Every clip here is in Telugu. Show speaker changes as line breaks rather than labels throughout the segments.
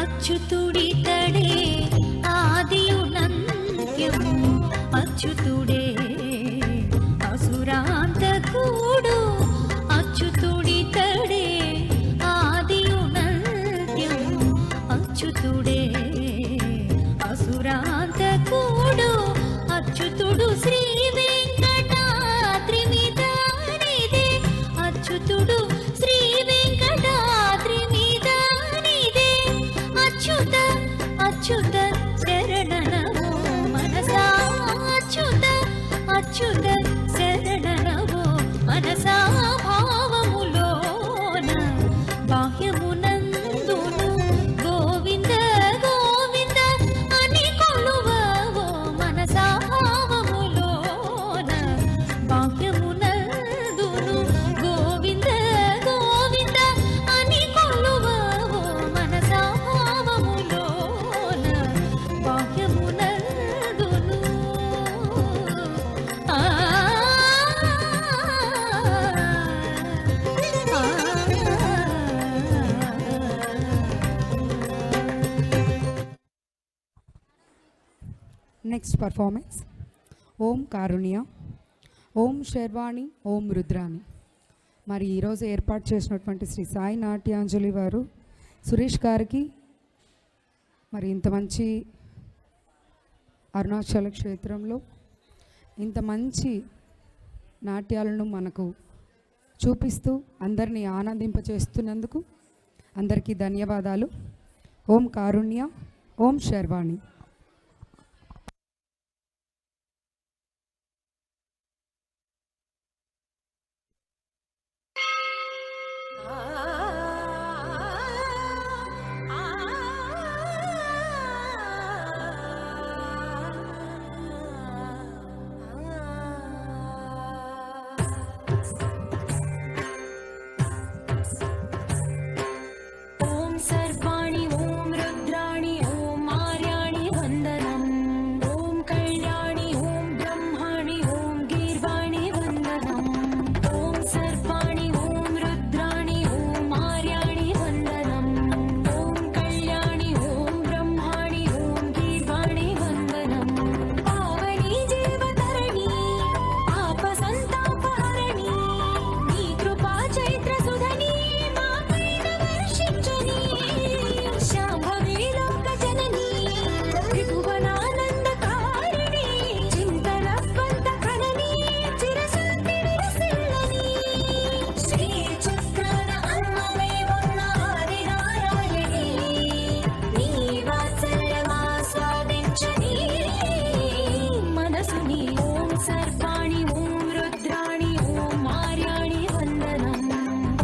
అచ్యుతుడితడే ఆదియునంత్యము అచ్యుతుడే అసురాంతకుడు అచ్యుతుడితడే ఆదియునంత్యము అచ్యుతుడే అసురాంతకుడు అచ్యుతుడు శ్రీ వెంకటాద్రి మీదనిదే అచ్యుతుడు శ్రీ వెంకటాద్రి మీదనిదే అచ్యుత అచ్యుత శరణనవో మనసా అచ్యుత అచ్యుత శరణనవో మనసా భావములోన బాహ్యమునందును గోవింద గోవింద అని కొలువవో మనసా భావములోన బాహ్యమునందును గోవింద గోవింద అని కొలువవో మనసా భావములోన బాహ్యమునందును
నెక్స్ట్ పర్ఫార్మెన్స్ ఓం కారుణ్య, ఓం శర్వాణి, ఓం రుద్రాణి. మరి ఈరోజు ఏర్పాటు చేసినటువంటి శ్రీ సాయి నాట్యాంజలి వారు సురేష్ గారికి మరి ఇంత మంచి అరుణాచల క్షేత్రంలో ఇంత మంచి నాట్యాలను మనకు చూపిస్తూ అందరినీ ఆనందింపచేస్తున్నందుకు అందరికీ ధన్యవాదాలు. ఓం కారుణ్య, ఓం శర్వాణి.
ఓం సర్వాణి, ఓం రుద్రాణి, ఓం ఆర్యాణి వందనం. ఓం కళ్యాణి, ఓం బ్రహ్మాణి, ఓం గీర్వాణి వందనం. ఓం సర్వాణి, ఓం రుద్రాణి, ఓం ఆర్యాణి వందనం. ఓం కళ్యాణి, ఓం బ్రహ్మాణి, ఓం గీర్వాణి వందనం. పావని జీవతరణి, పాప సంతాపహరణి, నీ కృపా చైత్ర సుధని మాపైన వర్షించని. శాంభవి లోక జనని, త్రిభువనానందకారిణి, చింతనవంత కనని, చిరశాంతి విరసిల్లని. శ్రీ చక్రాన అమ్మవై ఉన్న ఆదినారాయణి, నీ వాత్సల్యమాస్వాదించని మనసుని. ఓం సర్వాణి, ఓం రుద్రాణి, ఓం ఆర్యాణి వందనం.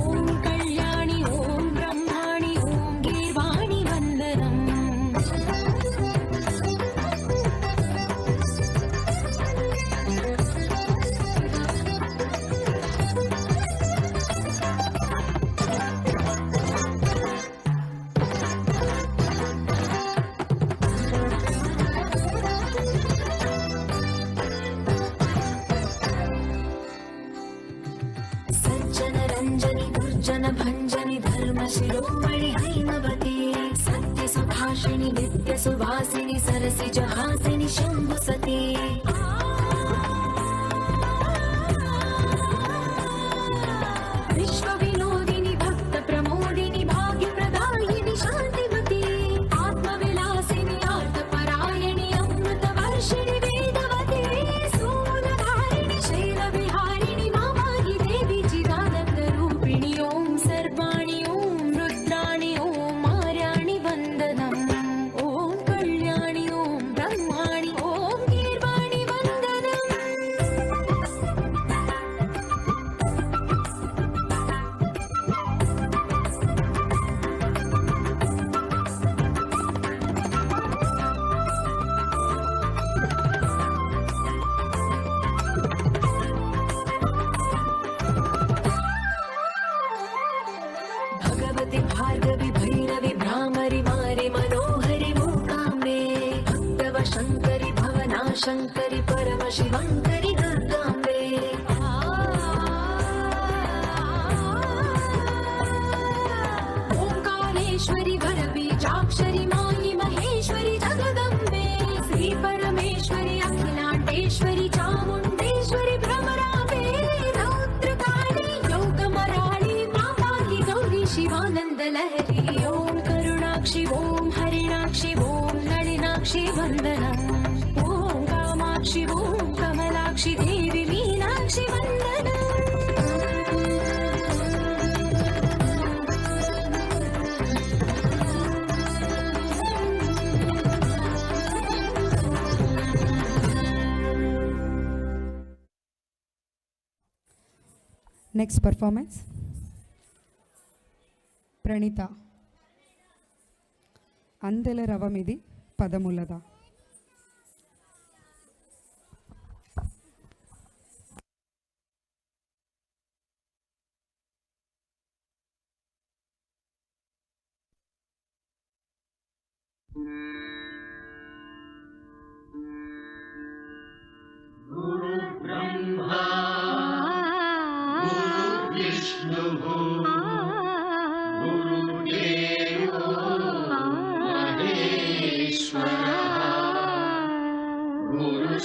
ఓం కళ్యాణి, ఓం బ్రహ్మాణి, ఓం గీర్వాణి వందనం. సజ్జన రంజని దుర్జన భంజని ధర్మ శిరోమణి హైమవతి, సత్య సుభాషిణి నిత్య సువాసిని సరసి జహాసిని శంభు సతి. విశ్వ వినోదిని భక్త ప్రమోదిని భాగ్య ప్రదాయిని శాంతిమతి, ఆత్మ విలాసిని ఆర్తపరాయణి అమృత వర్షిణి వేదవతి. సూలధారిణి శైల విహారిణి మామాయి దేవి చిదానంద రూపిణి. ఓం సర్వాణి, ఓం రుద్రాణి, ఓం ఆర్యాణి వందనం. ఓం కళ్యాణి, ఓం బ్రహ్మాణి, ఓం గీర్వాణి వందనం. भगवति भार्गवि भैरवि भ्रामरि मारि मनोहरि मूकाम्बे, भक्तव शङ्करि भवना शङ्करि परम शिवङ्करि दुर्गाम्बे.
నెక్స్ట్ పర్ఫార్మెన్స్ ప్రణీత అందెల రవమిది పదములదా.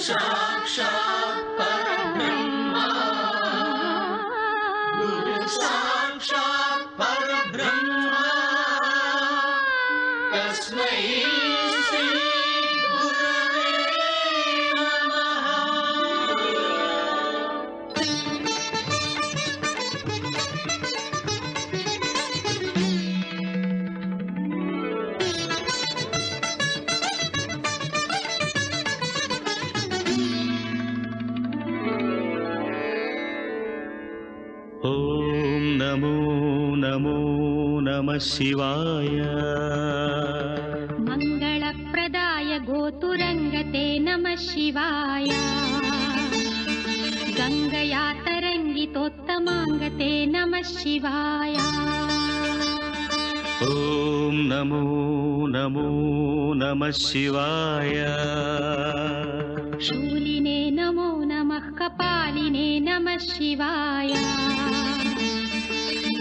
साक्षात् परब्रह्मा गुरु साक्षात् परब्रह्मा तस्मै श्री गुरवे नमः।
ఓం నమో నమో నమః శివాయ.
మంగళప్రదాయ గోతురంగతే నమః శివాయ. గంగయా తరంగితోత్తమాంగతే నమః శివాయ.
ఓం నమో నమో నమః శివాయ.
శూలినే నమో నమః కపాలినే నమః శివాయ.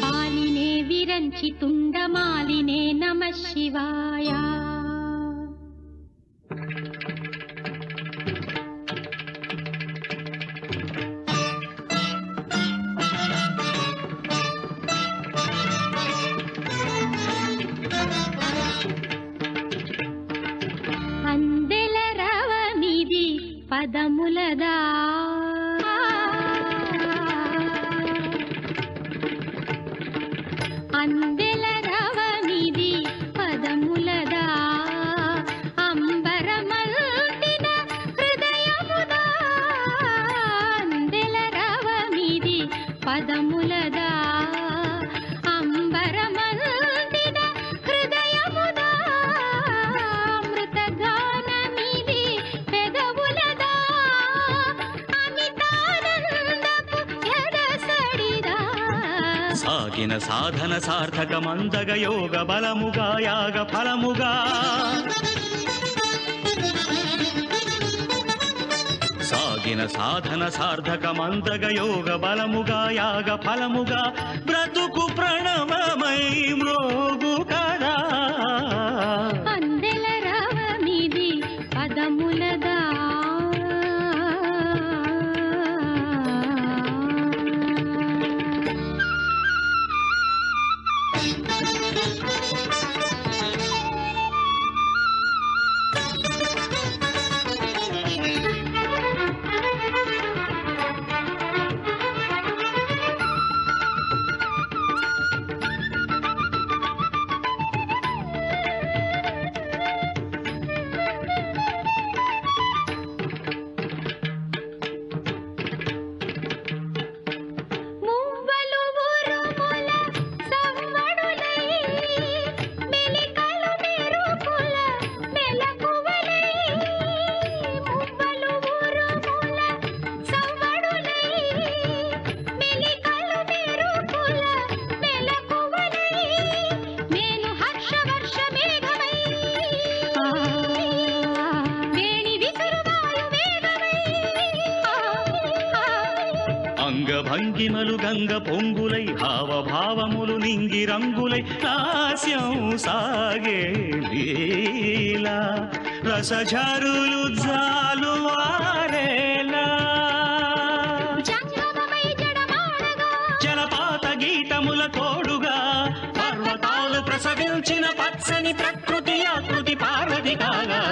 పాలినే విరంచి తుండమాలినే నమః శివాయ. అందెల రవమిది పదములదా. అందెల రవమిది పదములదా. అంబరమల్టిన హృదయముదా. అందెల రవమిది పదములదా. అంబరమల్టిన హృదయముదా. అమృతగానమిది పెదవులదా. అమితానందపు ఎదసడిదా.
సాగిన సాధన సార్థకమందగ యోగ బలముగా యాగ ఫలముగా. సాగిన సాధన సార్థకమందగ యోగ బలముగా యాగ ఫలముగా. బ్రతుకు ప్రణవమై మ్రోగు కదా.
అందెల రవమిది పదములదా. మువ్వలు ఉరుముల సవ్వడులై. మెలికలు మెరుపుల మెలకువలై. మువ్వలు ఉరుముల సవ్వడులై. మెలికలు మెరుపుల మెలకువలై. మేను హర్షవర్ష మేఘమై. వేణి విసురువాయు వేగమై.
అంగభంగిమలు గంగ పొంగులై హావభావములు నింగి రంగులై. లాస్యం సాగే లీలా రసఝరులు జాలు వారేలా.
జంగమమై జడమాడగా.
జలపాత గీతముల తోడుగా. పర్వతాలు ప్రసవించిన పచ్చని ప్రకృతి ఆకృతి పార్వతి కాగా.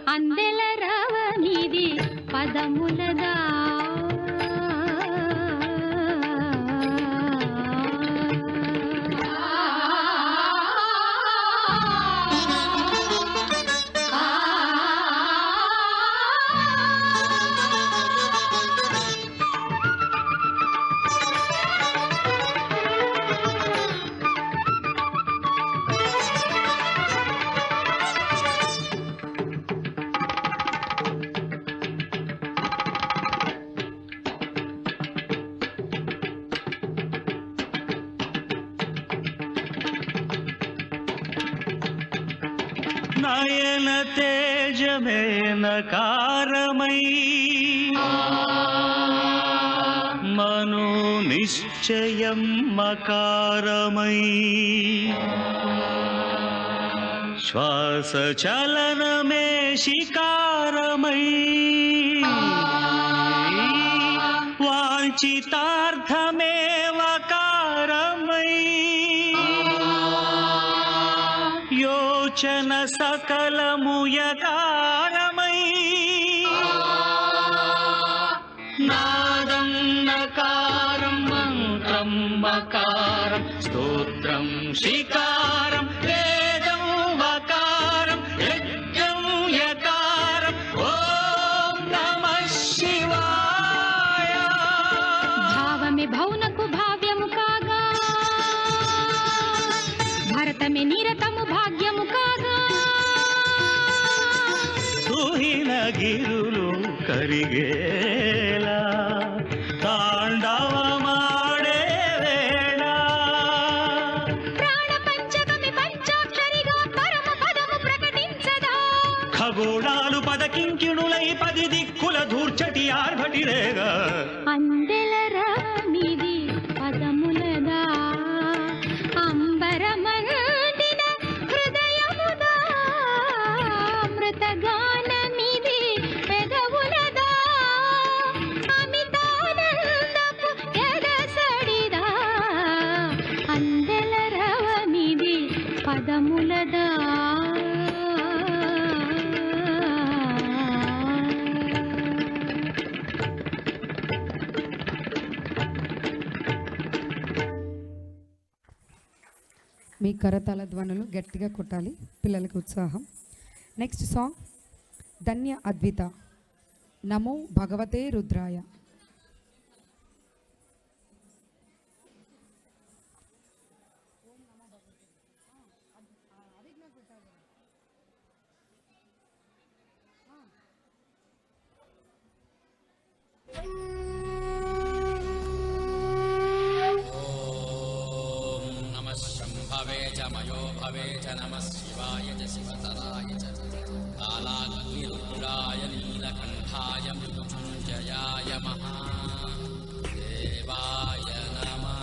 అందెల రవమిది పదములదా.
నయన తేజమేనకారమై మనో నిశ్చయం మకారమై శ్వాస చలనమే శికారమై వాంఛితార్థమేవకారమై యోచన సకలముయకారమై నాదం నకారం మంత్రం మకారం స్తోత్రం శికారం వేదం వకారం యజ్ఞం యకారం ఓం నమః శివాయ.
భావమే భౌనకు భావ్యము కాగా భరతమే నిరతము భాగ్యము కాగా
తుహిన గిరులు కరిగేలా తాండవమాడే వేళ
ప్రాణ పంచకమి పంచాక్షరిగా పరమ పదము ప్రకటించదా
ఖగోళాలు పదకింకిణులై 10 దిక్కుల ధూర్చటి ఆర్భటిరేగా
అందెల రానిది పదములదా అంబరమందిన హృదయముదా అమృతగానమిది పెదవులదా అమితానందపు ఎదసడిదా అందెల రవనిది పదములదా
మీ కరతాళ ధ్వనులు గట్టిగా కొట్టాలి, పిల్లలకి ఉత్సాహం. నెక్స్ట్ సాంగ్ ధన్య అద్విత నమో భగవతే రుద్రాయ.
नमः शम्भवे च मयो भवे च नमः शिवाय च शिवतराय च कालाग्निरुद्राय नीलकण्ठाय मृत्युञ्जयाय महादेवाय नमः.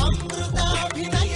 అమృతాభినయ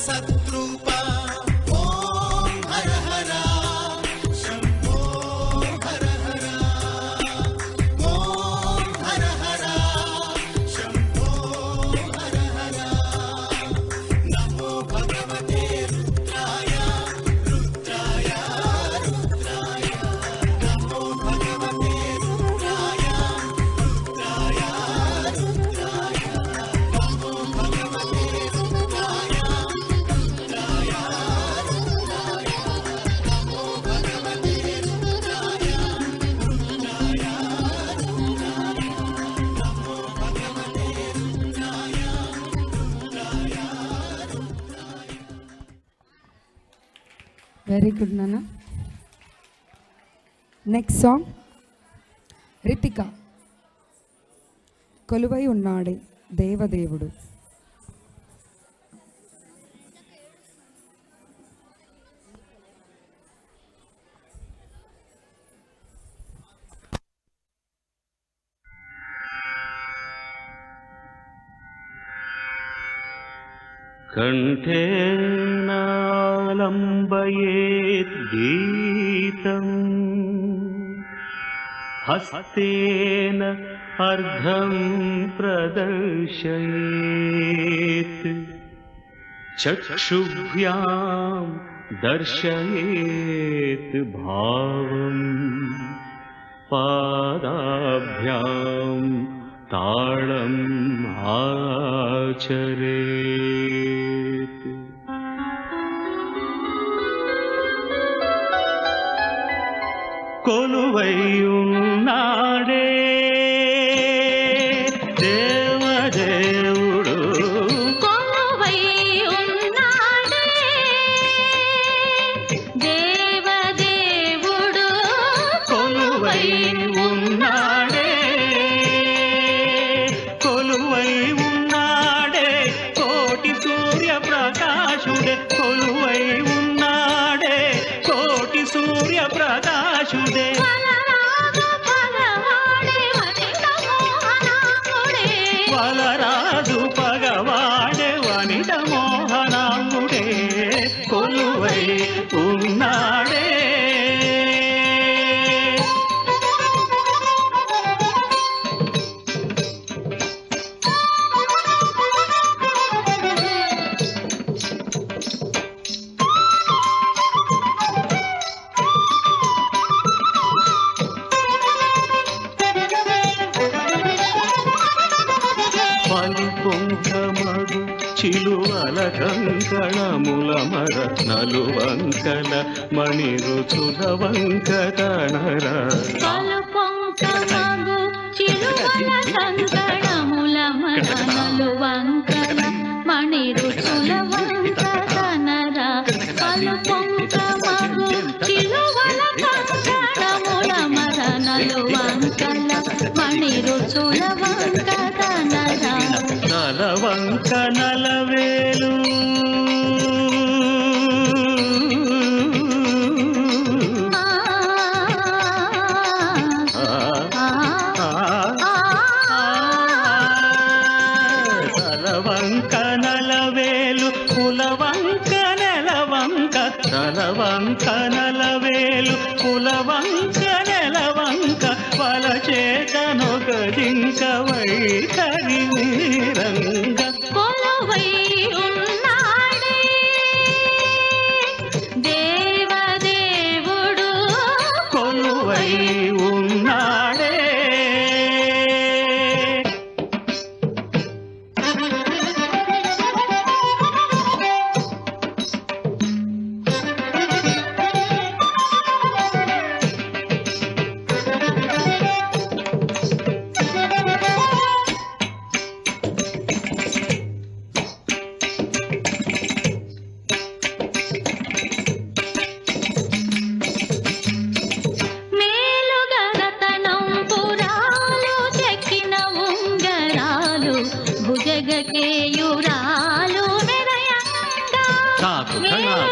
सद्रूप ॐ हर हर शम्भो हर हर ॐ हर हर शम्भो हर हर नमो भगवते रुद्राय रुद्राय रुद्राय नमो भगवते रुद्राय रुद्राय रुद्राय नमो भगवते रुद्राय रुद्राय रुद्राय नमो भगवते रुद्राय रुद्राय रुद्राय नमो भगवते रुद्राय रुद्राय
వెరీ గుడ్ నాన్న. నెక్స్ట్ సాంగ్ రితిక, కొలువై ఉన్నాడే దేవదేవుడు.
కంఠే నాలంబయేత్ గీతం హస్తేన అర్ధం ప్రదర్శయేత్ చక్షుభ్యాం దర్శయేత్ భావం పాదాభ్యాం తాళం ఆచరేత్. కొలువై ఉన్నాడే దేవదేవుడు,
కొలువై ఉన్నాడే దేవదేవుడు,
కొలువై ఉన్నాడే కొలువై ఉన్నాడే కోటి సూర్య ప్రకాశుడే, కొలువై ఉన్నాడే కోటి సూర్య ప్రకాశుడే.
వలరాజు భగవాడే
వలరాజు పగవాడే
వనిత మోహనాంగుడే,
వనిత మోహనాంగుడే, కొలువై ఉన్నాడే. పలు పొంకమగు చిలువల కంకణముల మర నలువంకల మణి రుచుల వంకతనర.
పలు పొంకమగు చిలువల కంకణముల మరణలు వంకల మణి రుచుల వంకతనర. పలు పొంకమగు చిలువల కంకణముల మరణలు వంకల మణి రుచుల వంకతనర.
నలవంక నలవేలు తలవంక నలవేలు కులవంక నెలవంక, తలవంక నలవేలు కులవంక నెలవంక, వలచేతనొక జింక వైఖరి నీరంగ.
కొలువై ఉన్నాడే దేవదేవుడు,
కొలువై ఉన్నాడే.
భుజగకేయురాలు మెరయంగా మేలుగరతనంపురాలు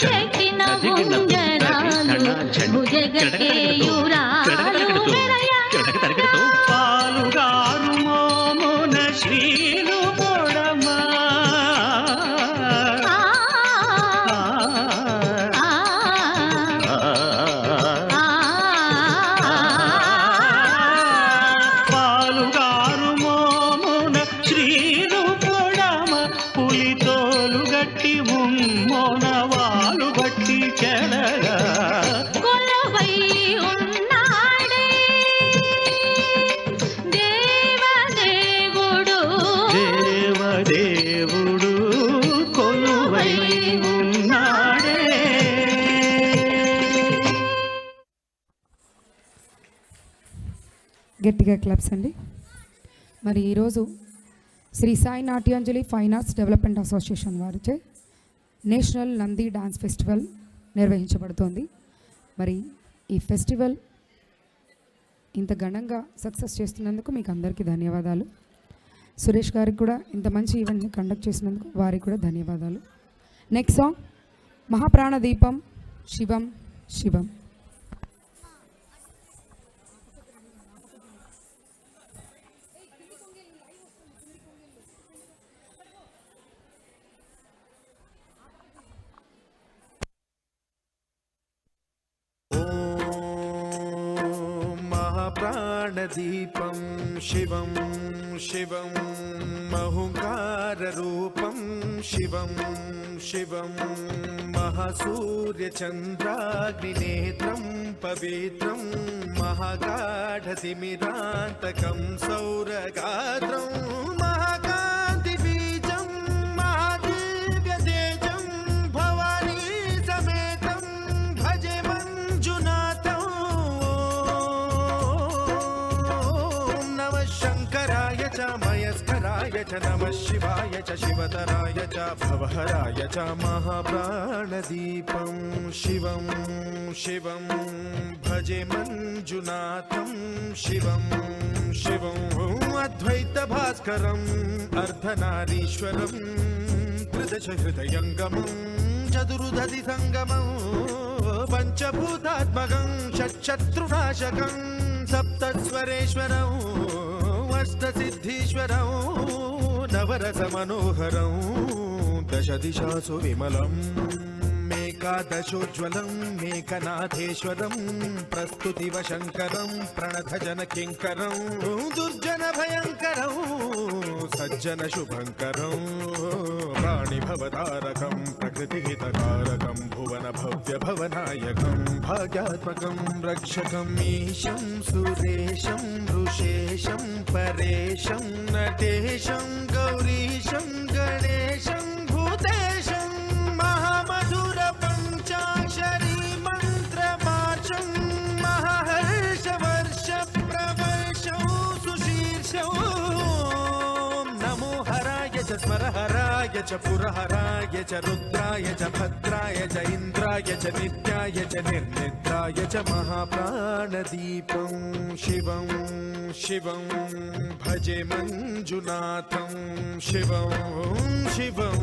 చెక్కిన ఉంగరాలు భుజగకేయురాలు మెరయంగా
పాలుగారు మోమున శ్రీలు పొడమా
గట్టిగా క్లబ్స్ అండి. మరి ఈరోజు Sri Sai Natyanjali fine arts development association వారిచే నేషనల్ నంది డాన్స్ ఫెస్టివల్ నిర్వహించబడుతోంది. మరి ఈ ఫెస్టివల్ ఇంత ఘనంగా సక్సెస్ చేస్తున్నందుకు మీకు అందరికీ ధన్యవాదాలు. సురేష్ గారికి కూడా ఇంత మంచి ఈవెంట్ని కండక్ట్ చేసినందుకు వారికి కూడా ధన్యవాదాలు. నెక్స్ట్ సాంగ్ మహాప్రాణదీపం శివం శివం.
ప్రాణదీపం శివం శివం మహుంకారరూపం శివం శివం మహాసూర్యచంద్రాగ్నినేత్రం పవిత్రం మహాగాఢతిమిరాంతకం సౌరగాత్రం మహాకాంతిబీజం మహాదివ్యతేజం భవానీ సమేతం భజే మంజునాథం. శంకరాయ చ మయస్కరాయ చ నమః శివాయ చ శివతరాయ చ భవహరాయ చ మహాప్రాణదీపం శివం శివం భజే మంజునాథం శివం శివం అద్వైత భాస్కరం అర్ధనారీశ్వరం త్రిదశ హృదయంగమం చతురుదధి సంగమం పంచభూతాత్మకం షట్శత్రునాశకం సప్తస్వరేశ్వరం అష్టసిద్ధీశ్వరం నవరస మనోహరం దశ దిశాసు విమలం మేకాదశోజ్వలం మేకనాథేశ్వరం ప్రస్తుతివ శంకరం ప్రణతజన కింకరం దుర్జన భయంకరం సజ్జన శుభంకరం ప్రాణిభవతారకం ప్రకృతిహితకారకం భువన భవ్య భవనాయకం భాగ్యాత్మకం రక్షకం ఈశం సురేశం ఋషేశం పరేశం నటేశం గౌరీశం గణేశం భూతేశం మహామధుర పంచాక్షరీ మంత్రమార్షం మహాహర్షవర్ష ప్రవర్షం సుశీర్షం నమో హరాయ చ స్మరహరాయ చ పురహరాయ చ రుద్రాయ చ భద్రాయ చ ఇంద్రాయ చ నిత్యాయ చ నిర్నిద్రాయ చ మహాప్రాణదీపం శివం శివం భజే మంజునాథం శివం శివం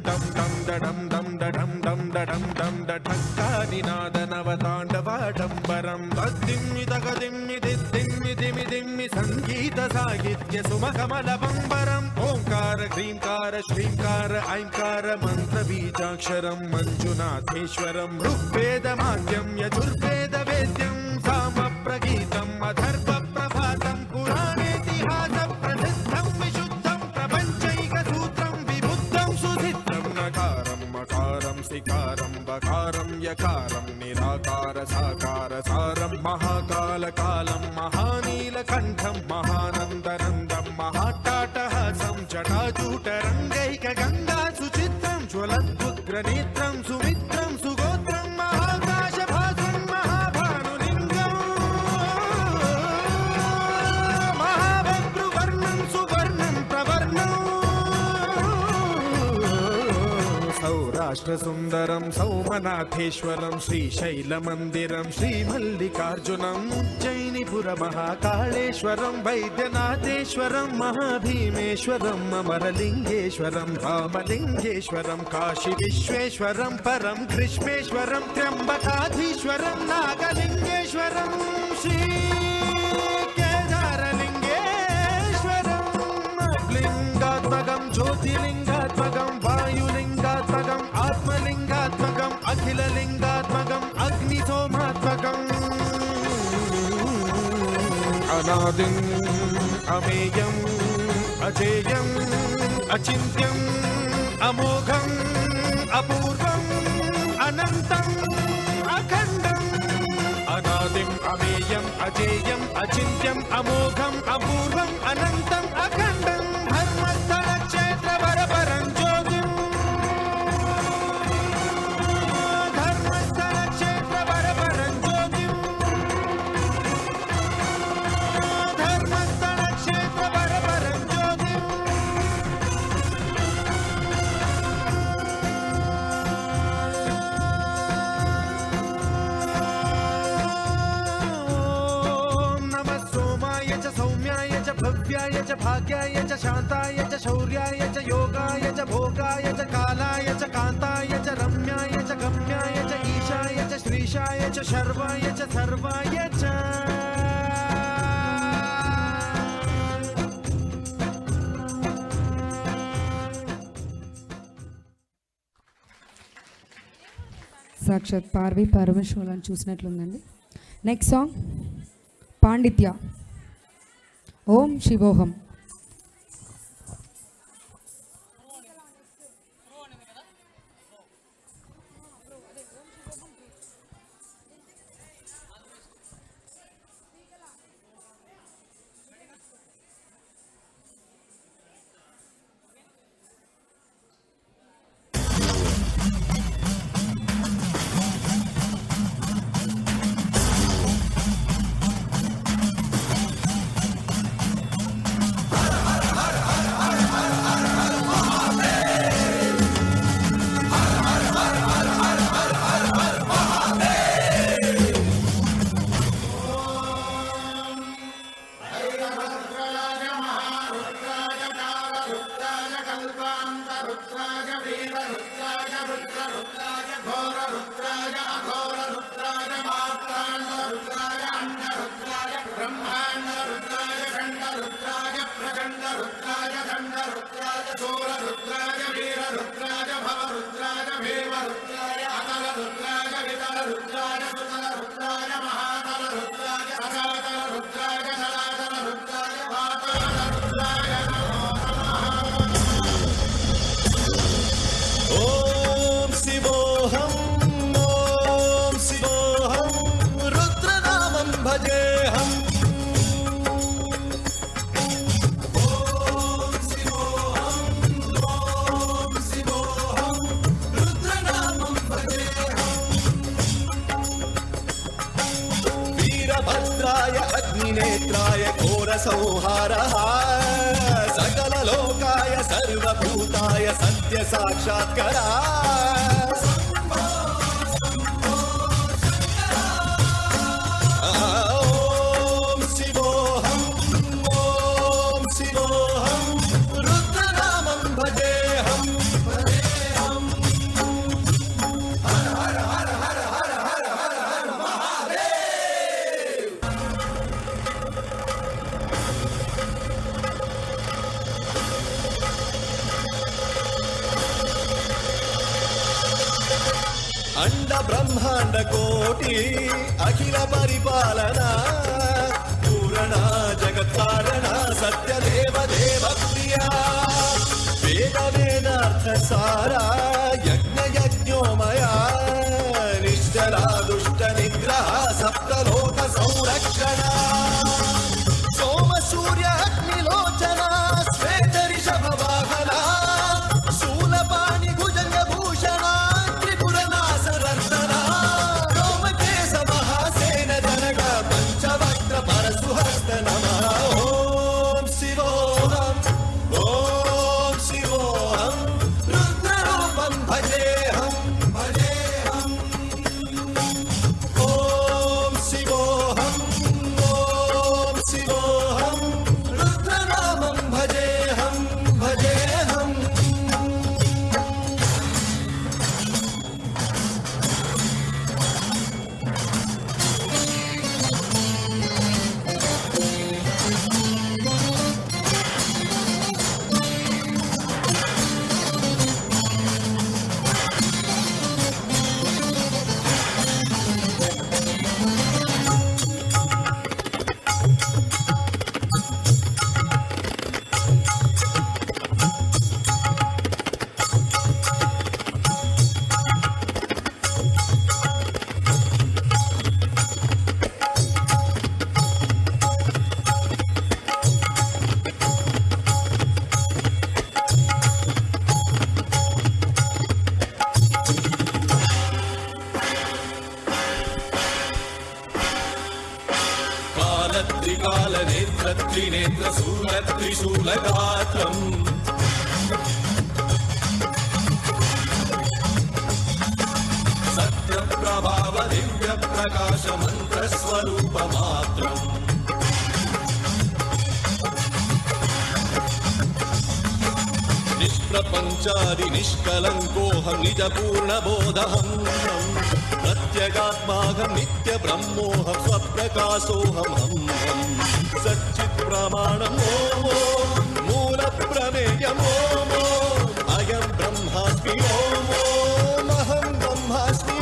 దం దం దడం దం దడం దం దడం దం దఢక్కానినాదనవతాండవాడంబరం తద్దిమ్మి తగదిమ్మి దిద్దిమ్మి దిమి దిమ్మి సంగీత సాహిత్య సుమకమలబంబరం ఓంకార హ్రీంకార శ్రీంకార ఐంకార మంత్ర బీజాక్షరం మంజునాథేశ్వరం ఋగ్వేద మాధ్యం యజుర్వేద వేద్యం సామ ప్రగీతం అధర్వ ప్రభాతం పురాణేతిహాస ప్రసిద్ధం విశుద్ధం ప్రపంచైక సూత్రం విబుద్ధం సుసిద్ధం నకారం మకారం సికారం బకారం యకారం నిరాకార సాకార సారం మహాకాల కాలం మహానీలకంఠం మహానందనందం మహాటాటహాసం జటాజూటరంగైక గంగా సుచిత్రం జ్వలద్వుగ్రనేత్రం సుమిత్రం సుగోత్రం మహాకాశ భాసం మహాభానులింగం మహాభద్రువర్ణం సువర్ణం ప్రవర్ణం సౌరాష్ట్ర సుందరం సౌమనాథేశ్వరం శ్రీశైలమందిరం శ్రీమల్లికార్జునం ఉజ్జయినిపుర మహాకాళేశ్వరం వైద్యనాథేశ్వరం మహాభీమేశ్వరం అమరలింగేశ్వరం రామలింగేశ్వరం కాశీ విశ్వేశ్వరం పరం కృష్ణేశ్వరం త్ర్యంబకాధీశ్వరం నాగలింగేశ్వరం శ్రీ కేదారలింగేశ్వరం లింగాత్మకం జ్యోతిలింగాత్మకం వాయులింగాత్మకం ఆత్మలింగాత్మకం అఖిలలింగాత్మకం అగ్నిసోమాత్మకం అనాదిం అమేయం అజేయం అచింత్యం అమోఘం అపూర్వం అనంతం అఖండం అనాదిం అమేయం అజేయం అచింత్యం అమోఘం అపూర్వం అనంతం అఖండం ధర్మస్థల క్షేత్ర వరపరం జ్యోతిం ధర్మస్థల క్షేత్ర వరపరం జ్యోతిం सौम्याय च भाग्याय च शान्ताय च शौर्याय च योगाय च भोगाय च कालाय च कान्ताय च रम्याय च गम्याय च ईशाय च श्रीशाय च शर्वाय च सर्वाय च
సాక్షాత్ పార్వీ పరమేశ్వరులను చూసినట్లుందండి. Next song పాండిత్య. ఓం శివోహం.
अग्निनेत्राय घोरसंहारः सकललोकाय सर्वभूताय सत्य साक्षात्करः ॐ शिवोऽहम् ॐ शिवोऽहम् रुद्रनामं भजेऽहम् हर हर हर हर हर हर हर हर महादेव. अंड ब्रह्मांड कोटि अखिल परिपालना पूरणा जगत्कारणा सत्यदेव देव प्रिया वेद वेदार्थ सारा यज्ञ यज्ञोमया निश्चला दुष्ट निग्रह सप्तलोक संरक्षणा सोम सूर्य अग्निलोचना श्वेत ऋषभ वाहना शूलपाणि भुजंग भूषणा परशुहस्त नमः. ॐ शिवोऽहम् ॐ शिवोऽहम् रुद्ररूपं भजेऽहम् भजेऽहम्. ॐ शिवोऽहम् ॐ शिवोऽहम् रुद्रनामं भजेऽहम् भजेऽहम्. त्रिकाल नेत्र त्रिनेत्र शूल त्रिशूलगात्रम् सत्य प्रभाव दिव्य प्रकाश मंत्र स्वरूप मात्रम्
प्रपञ्चादि निष्कलङ्कोऽहं निजपूर्णबोधहं प्रत्यगात्माहं नित्यब्रह्मोऽहं स्वप्रकाशोऽहं सच्चित्प्रमाणं मूलप्रमेयम् अयं ब्रह्मास्मि अहं ब्रह्मास्मि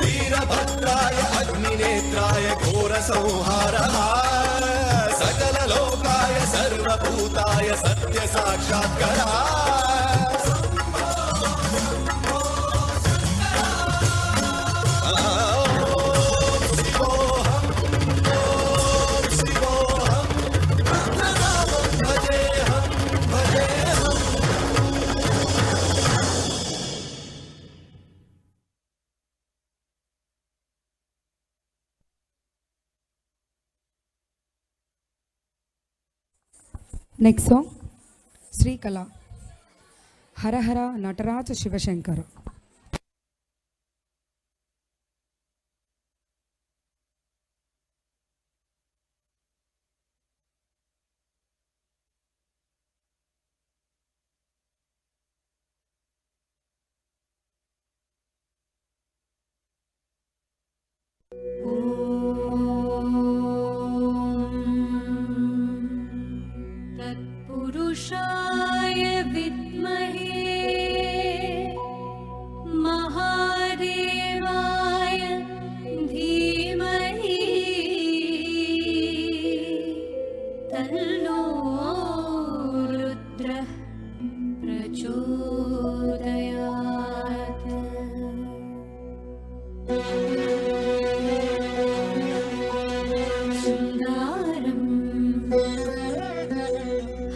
वीरभद्राय अग्निनेत्राय घोरसंहारः सकललोकाय सर्वभूताय सत्यसाक्षात्कारः
నెక్స్ట్ సాంగ్ శ్రీకళ హరహర నటరాజ శివశంకర.
पुरुषाय विद्महे महादेवाय धीमहि तन्नो रुद्रः प्रचोदयात्. सुन्दरम्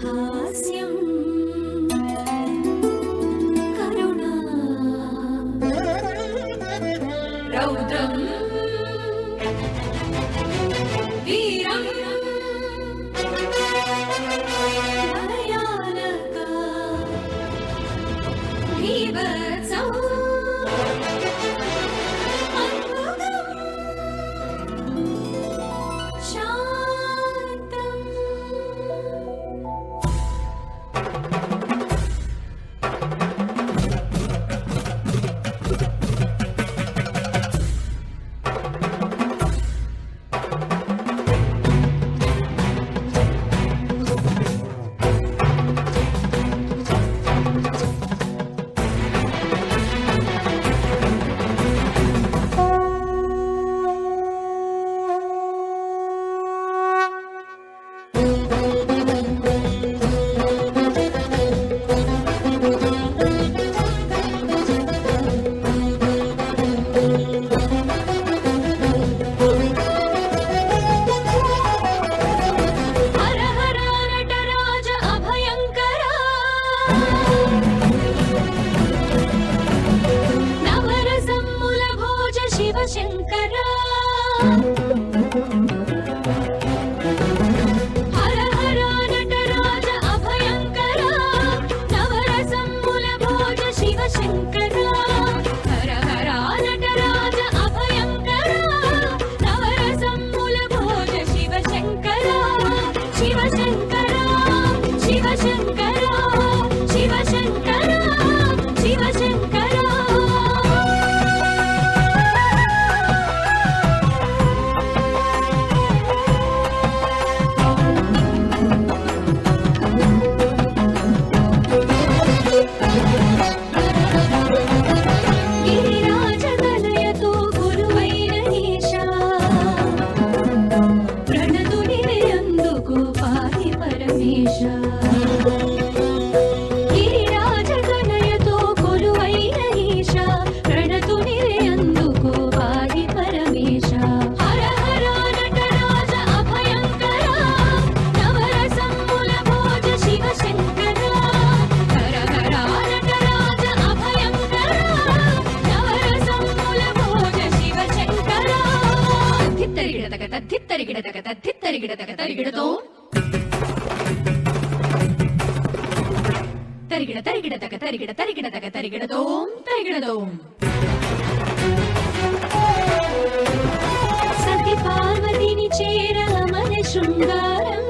हास्यं करुणा रौद्रं वीरं भयानका बीभत्सं अद्भुतं शान्तम्. हर हर नटराज अभयंकरा नवरसम्मुल भोज शिवशंकरा. हर हर नटराज अभयंकरा नवरसम्मुल भोज शिवशंकरा. हर हर नटराज अभयंकरा नवरसम्मुल भोज शिवशंकरा. शिवशंकरा शिवशंकरा शिवशंकरा शिवशंकरा.
తరిగిడతక తద్దిత్తరిగిడతక తద్దిత్తరిగిడతక తరిగిడతో తరిగిడ తరిగిడతక తరిగిడ తరిగిడతక తరిగిడతో తరిగిడతో సతి పార్వతిని చేరమన శృంగారం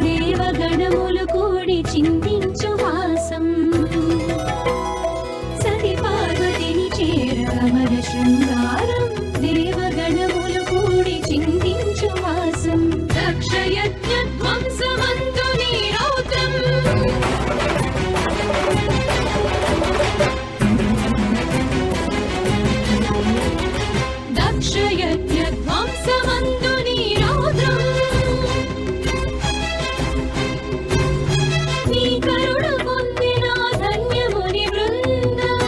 దేవగణములు కూడి చింతించు హాసం సతి పార్వతిని చేరమన శృంగారం దేవగణములు కూడి చింతించు హాసం దక్షయజ్ఞ ధ్వంసమంతు నీరౌద్రం దక్షయజ్ఞ ధ్వంసమంతు నీరౌద్రం నీ కరుణ పొందిన ధన్యముని బృందం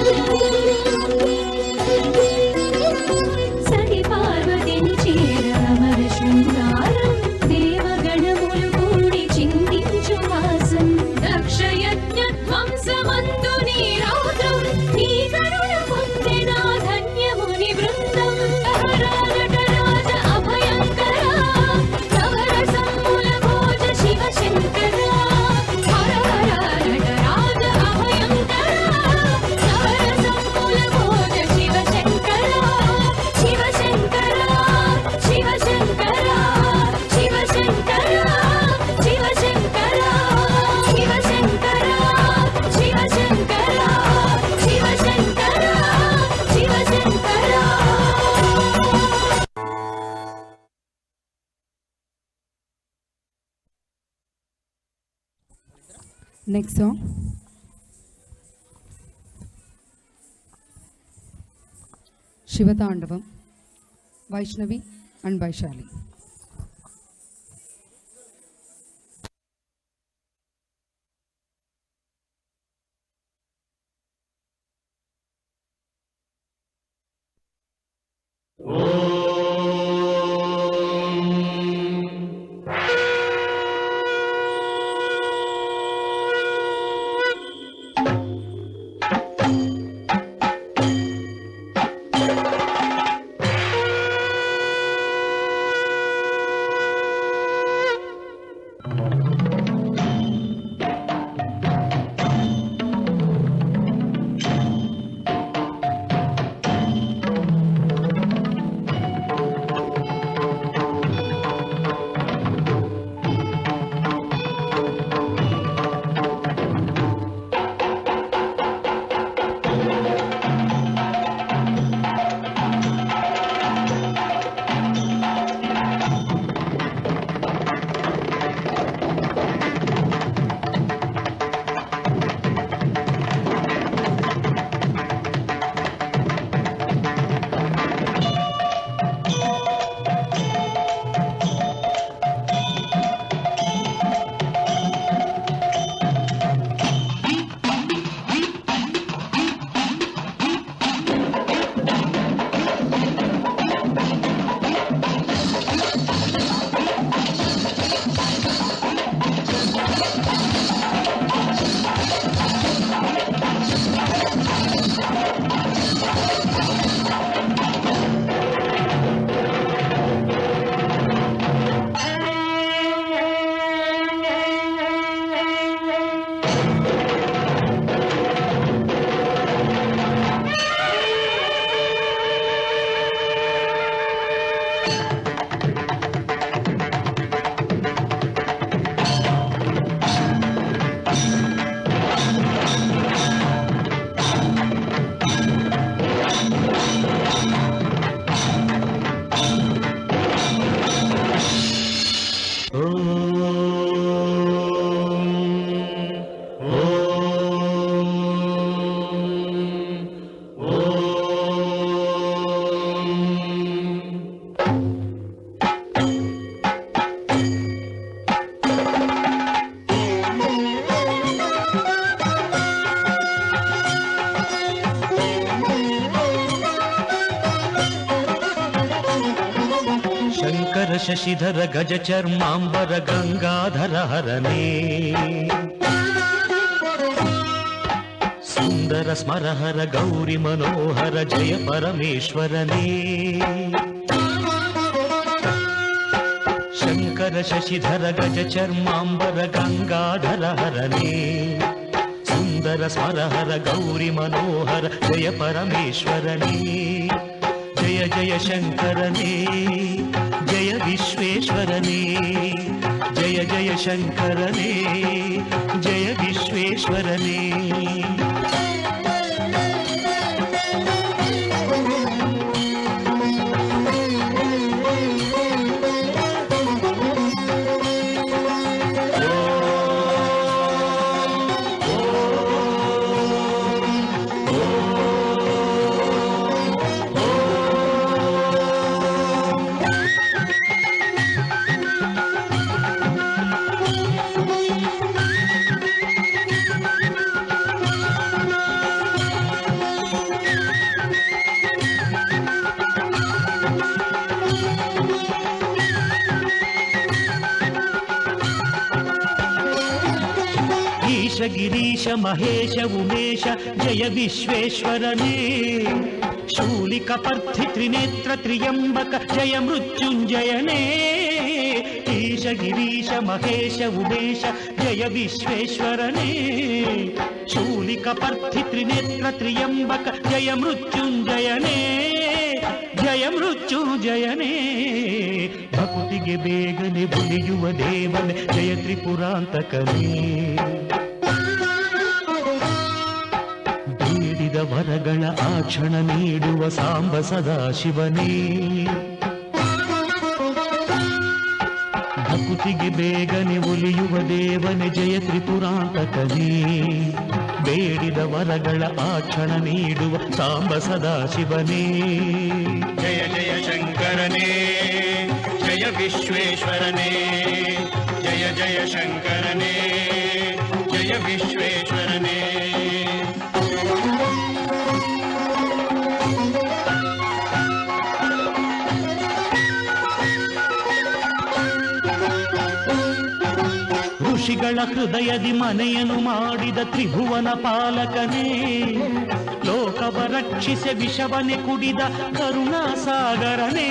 సతి పార్వతిని చేరమర శృంగారం దేవగణములు కూడి చింతించు వాసం దక్షయజ్ఞ ధ్వంసమంతు నీరౌద్రం నీ కరుణ పొందిన ధన్యముని బృందం నటరాజ అభయంకర నవరసమ్ముల భోజ శివశంకర నటరాజ అభయంకర నవరసమ్ముల భోజ శివశంకర శివశంకర శివశంకర శివశంకర శివశంకర శివశంకర శివశంకర శివశంకర శివశంకర
next song Shivatandavam, Vaishnavi and Vaishali.
శశిధర గజ చర్మాంబర గంగాధర హరనే సుందర స్మరహర గౌరి మనోహర జయ పరమేశ్వరనే శంకర శశిధర గజ చర్మాంబర గంగాధర హరనే సుందర స్మరహర గౌరి మనోహర జయ పరమేశ్వరనే జయ జయ శంకరనే జయ విశ్వేశ్వరనే జయ జయ శంకరనే జయ విశ్వేశ్వరనే గిరీశ మహేశ ఉమేశ జయ విశ్వేశ్వరనే శూలిక పర్థి త్రినేత్ర త్రియంబక జయ మృత్యుంజయనే ఈశ గిరీశ మహేశ ఉమేశ జయ విశ్వేశ్వరనే శూలిక పర్థి త్రినేత్ర త్రియంబక జయ మృత్యుంజయనే ಜಯ ಮೃತ್ಯುಂಜಯನೇ ಭಕುತಿಗೆ ಬೇಗನೆ ಬುಲಿಯುವ ದೇವನೇ ಜಯ ತ್ರಿಪುರಾಂತಕನೇ ಬೇಡಿದ ವರಗಳ ಆಕ್ಷಣ ನೀಡುವ ಸಾಂಬ ಸದಾಶಿವನೇ ಭಕುತಿಗೆ ಬೇಗನೆ ಒಲಿಯುವ ದೇವನೇ ಜಯ ತ್ರಿಪುರಾಂತಕನೇ ಬೇಡಿದ ವರಗಳ ಆಕ್ಷಣ ನೀಡುವ ಸಾಂಬ ಸದಾಶಿವನೇ
ಜಯ ಜಯ ಶಂಕರನೇ ಜಯ ವಿಶ್ವೇಶ್ವರನೇ ಜಯ ಜಯ ಶಂಕರನೇ ಜಯ ವಿಶ್ವೇಶ್ವರನೇ ಋಷಿಗಳ ಹೃದಯದಿ ಮನೆಯನ್ನು ಮಾಡಿದ ತ್ರಿಭುವನ ಪಾಲಕನೇ ಲೋಕವ ರಕ್ಷಿಸಿ ವಿಷವನೆ ಕುಡಿದ ಕರುಣಾಸಾಗರನೇ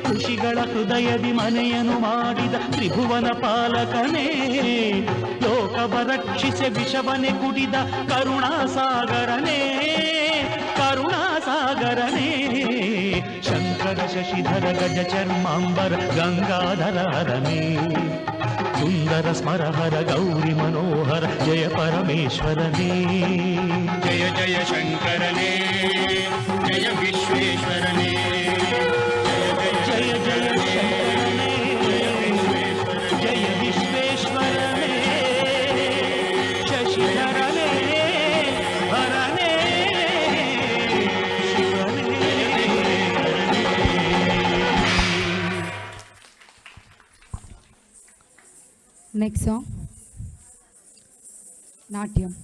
ಋಷಿಗಳ ಹೃದಯದಿ ಮನೆಯನ್ನು ಮಾಡಿದ ತ್ರಿಭುವನ ಪಾಲಕನೇ ಲೋಕವ ರಕ್ಷಿಸಿ ವಿಷವನೆ ಕುಡಿದ ಕರುಣಾಸಾಗರನೇ ಕರುಣಾಸಾಗರನೇ ಶಂಕರ ಶಶಿಧರ ಗಜ ಚರ್ಮಾಂಬರ ಗಂಗಾಧರ ಹರನೇ ಸುಂದರ ಸ್ಮರಹರ ಗೌರಿ ಮನೋಹರ ಜಯ ಪರಮೇಶ್ವರನೇ ಜಯ ಜಯ ಶಂಕರನೇ ಜಯ ವಿಶ್ವೇಶ್ವರನೇ ಜಯ ಜಯ ಶಂಕರನೇ ಜಯ ವಿಶ್ವೇಶ್ವರನೇ ಶಶಿಧರನೇ ಹರನೇ
Next song, Natyam.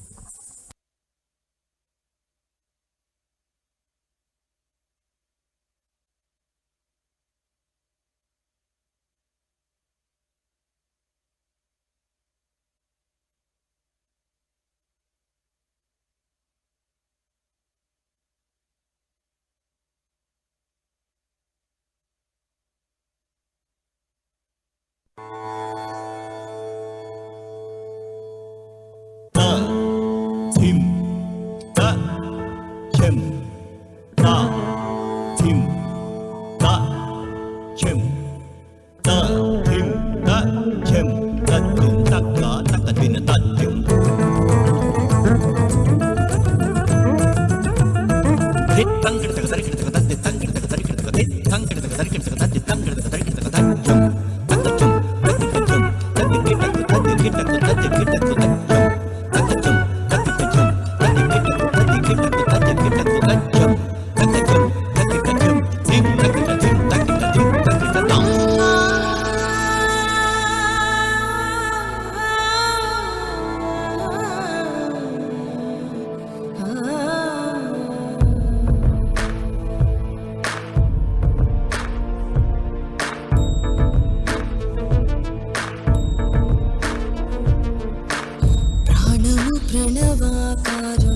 ప్రణవాకార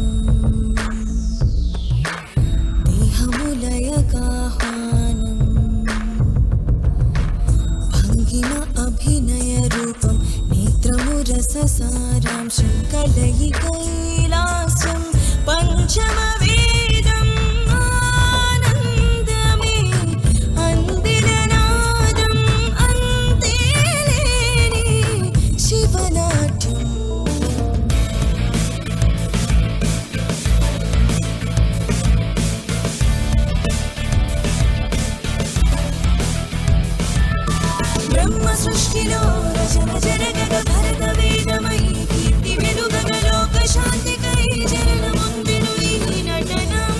సృష్టిలో రచన జరగగ భరత వేదమై కీర్తి వెలుగగ లోక శాంతికై జననముందెను ఈ నటనం.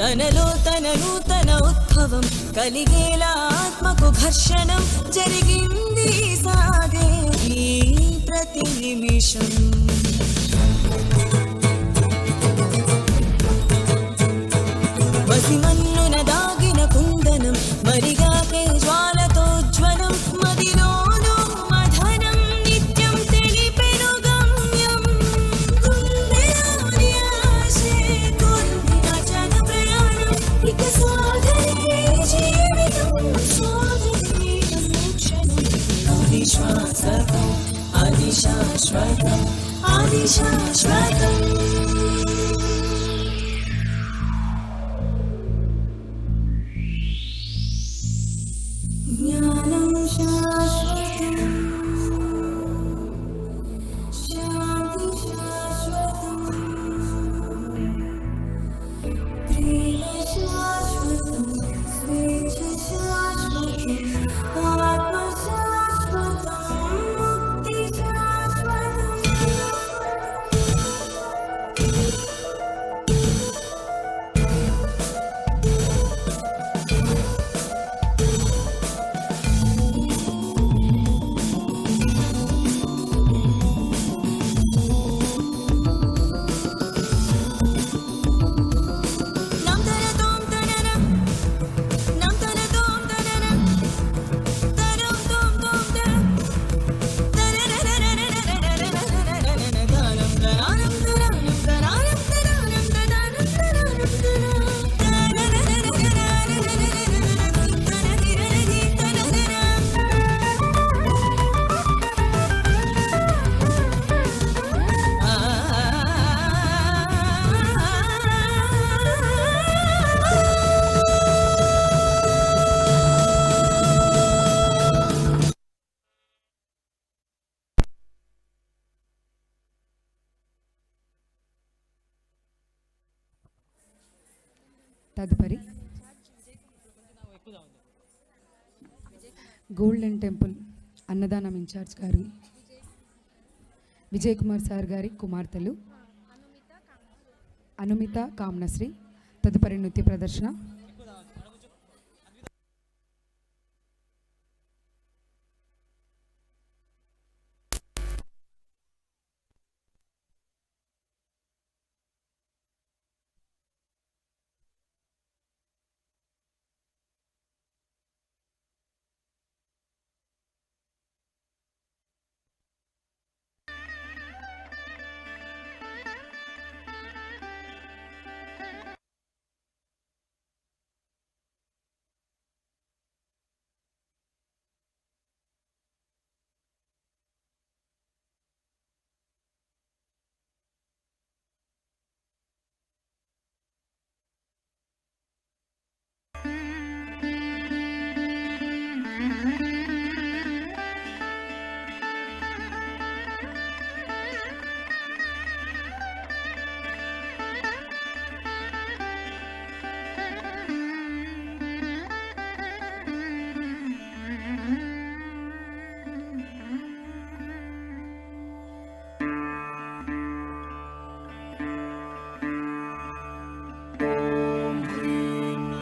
తనలో తన నూతన ఉద్భవం కలిగేలా ఆత్మకు ఘర్షణం జరిగింది సాగే ఈ ప్రతి నిమిషం. పసిమన్నున దాగిన కుందనం మరిగాకే జ్వాలతో జ్వలం మదిలోనూ మధనం నిత్యం తెలిపెను గమ్యం. గుండెలోని ఆశే కొద్దిన జన ప్రయాణం ఇక సాగరే జీవితం సాగరే మోక్షణం. ఆది శ్వాసకం ఆది శాశ్వతం ఆది శాశ్వతం. జ్ఞానం శాశ్వతం శాంతి శాశ్వతం ప్రేమ శాశ్వతం స్వేచ్ఛ శాశ్వతం ఆత్మ శాశ్వతం ముక్తి శాశ్వతం.
తదుపరి గోల్డెన్ టెంపుల్ అన్నదానం ఇన్ఛార్జ్ గారు విజయ్ కుమార్ సార్ గారి కుమార్తెలు అనుమిత కామ్నశ్రీ. తదుపరి నృత్య ప్రదర్శన.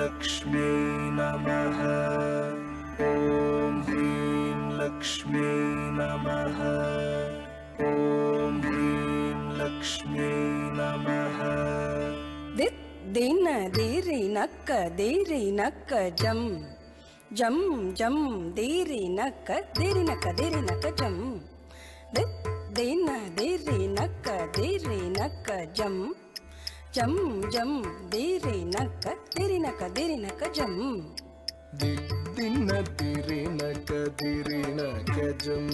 लक्ष्मी नमः ॐ ह्रीं लक्ष्मी नमः ॐ ह्रीं लक्ष्मी नमः
दिन दीरी नक्क जम जम जम दीरी नक्क जम दिन दीरी नक्क जम जम जम दीरी नक्क जम
दिन दीरी नक्क जम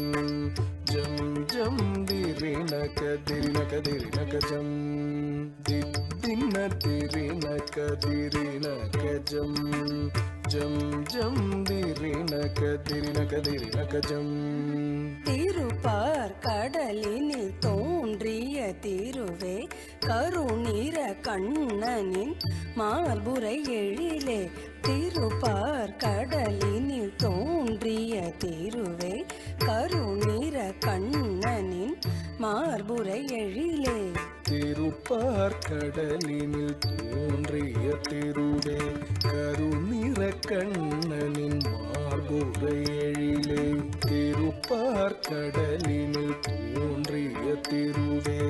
जम जम दीरी नक्क जम
தின்ன திரினக திரினக ஜம் ஜம் ஜம் திரினக திரினக திரினக ஜம்.
திருப்பார் கடலினில் தோன்றிய திருவே கருநீர கண்ணனின் மார்புரை எழிலே. திருப்பார் கடலினில் தோன்றிய திருவே கருநீர கண்ணனின் மார்புரை எழிலே.
திருப்பார் கடலினில் தோன்றிய திருவே கருநிற கண்ணனின் மார்புரை எழிலே. திருப்பார் கடலினில் தோன்றிய திருவே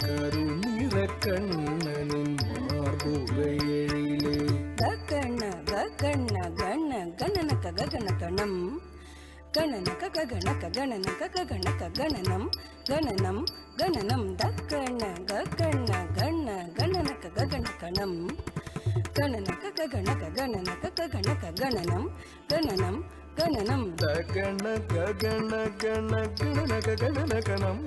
கருநிற கண்ணனின் மார்புரை எழிலே.
ககன ககன கண கணனக ககனகணம் கணனக ககனக கணனக ககனக கணனம் கணனம் கணனம் தக்கண ககன கண கணனக ககனகணம் கணனக ககனக கணனக ககனக கணனம் கணனம் கணனம்
தகன ககன கண கணனக கணனகணம்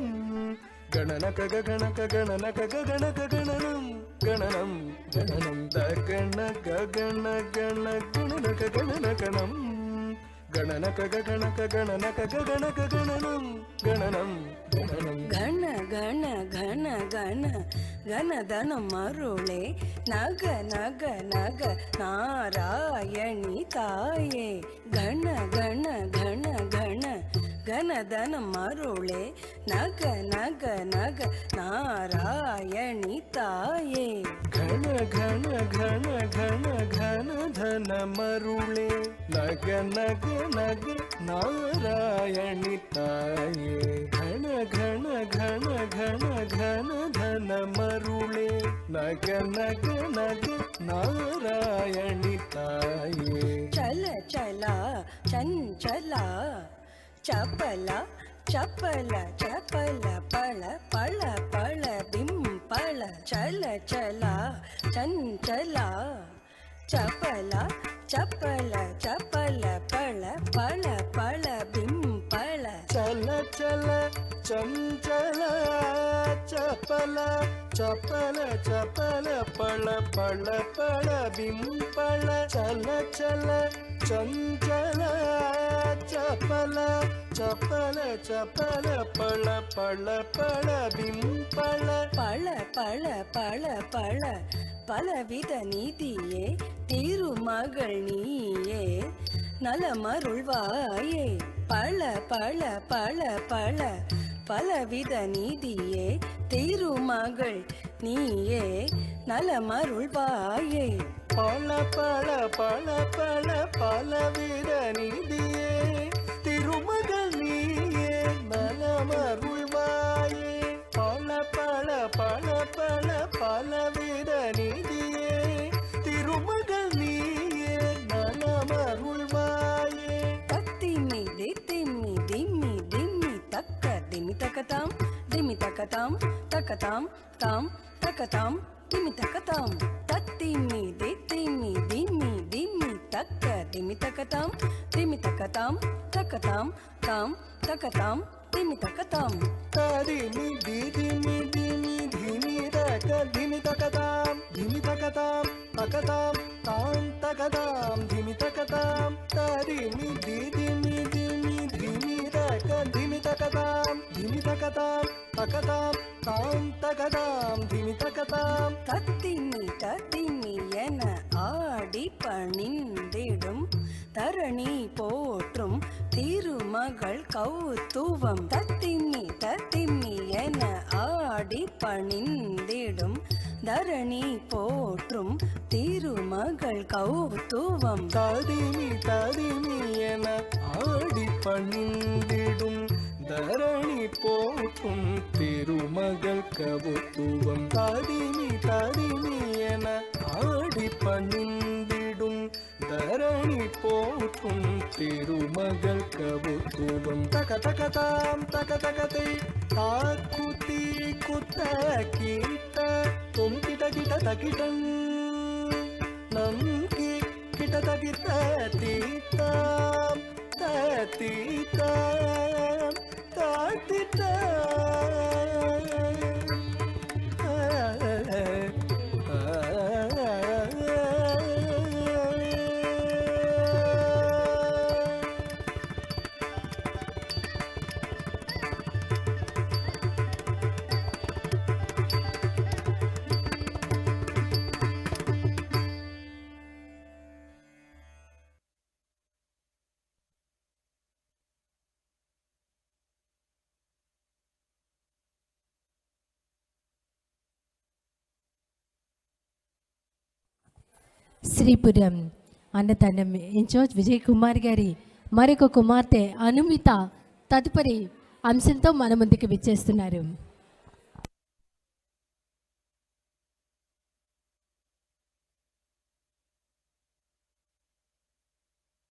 கணனக ககனக கணனக ககனக கணனம் கணனம் கணனம் தகன ககன கண கணனக கணனகணம் கணனக ககனக கணனக ககனக கணனம் கணனம் கணனம்.
கண கண கண கண கணதனம் அருளே நக நக நக நாராயணி தாயே. கண கண கண கண கணதனம் அருளே நக நக நக நாராயணி தாயே.
கண கண கண கண கண தன மருளே நக நக நக நாராயணி தாயே. கண கண கண கண கண தன மருளே நக நக நக நாராயணி தாயே.
చల చల చంచల చపల చపల చపల పళ పళ పళ బింపళ చల చల చంచల చపల చపల చపల పళ పళ పళ బింపళ
చల చల చంచల చపల చపల చపల పళ పళ పళ బింపళ చల చల చంచల చపల చపల చపల పళ పళ పళ బింపళ
பழ பழ பழ பழ பலவித நீதியே திருமகள் நீயே நலமருள்வாயே. பழ பழ பழ பழ பலவித நீதியே திருமகள் நீயே நலமருள்வாயே.
பழ பழ பழ பழ பலவித நிதியே திருமகள் நீயே நலமருள்வாயே. பழ பழ பழ பழ பலவித நிதியே திருமகள் நீயே நலமருள்வாயே.
தத்திமி தித்திமி திம்மி திம்மி தக்க திமி தக்கதாம் திமி தக்கதாம் தக்கதாம் தாம் தக்கதாம் திமி தக்கதாம். தத்திமி தித்திமி திம்மி திம்மி தக்க திமி தக்கதாம் திமி தக்கதாம் தக்கதாம் தாம் தக்கதாம் திமி தக்கதாம்.
தரிமி திமி திமி திமி தக்க திமி தக்கதாம் திமி தக்கதாம் தக்கதாம் தாம் தக்கதாம் திமி தக்கதாம். தரிமி திமி திமி திமி தக்க திமி தக்கதாம் திமி தக்கதாம் தக்கதாம் தாம் தக்கதாம் திமி தக்கதாம்.
தத்திமி தத்திமி என ஆடி பணிந்திடும் தரணி போற்றும் திருமகள் கௌத்துவம். தத்திமி தத்திமி என ஆடி பணிந்திடும் தரணி போற்றும் திருமகள் கௌத்துவம்.
தரிமி தரிமி என ஆடி பணிந்திடும் தரணி போற்றும் திருமகள் கவுத்துவம். தரிமி தரிமி என ஆடி பணிந்திடும் தரணி போற்றும் திருமகள் கவுத்துவம். தக தகதாம் தக தகதை தாக்குத்தி குத்த கீட்ட தொம் கிட்ட கிட்ட தகிடன் நம் கிட்ட தகித்த தீத்தாம் தீத்தாம் தாத்திட்டாம்.
శ్రీపురం అన్నదానం ఇన్ఛార్జ్ విజయ్ కుమార్ గారి మరొక కుమార్తె అనుమిత తదుపరి అంశంతో మన ముందుకు విచ్చేస్తున్నారు.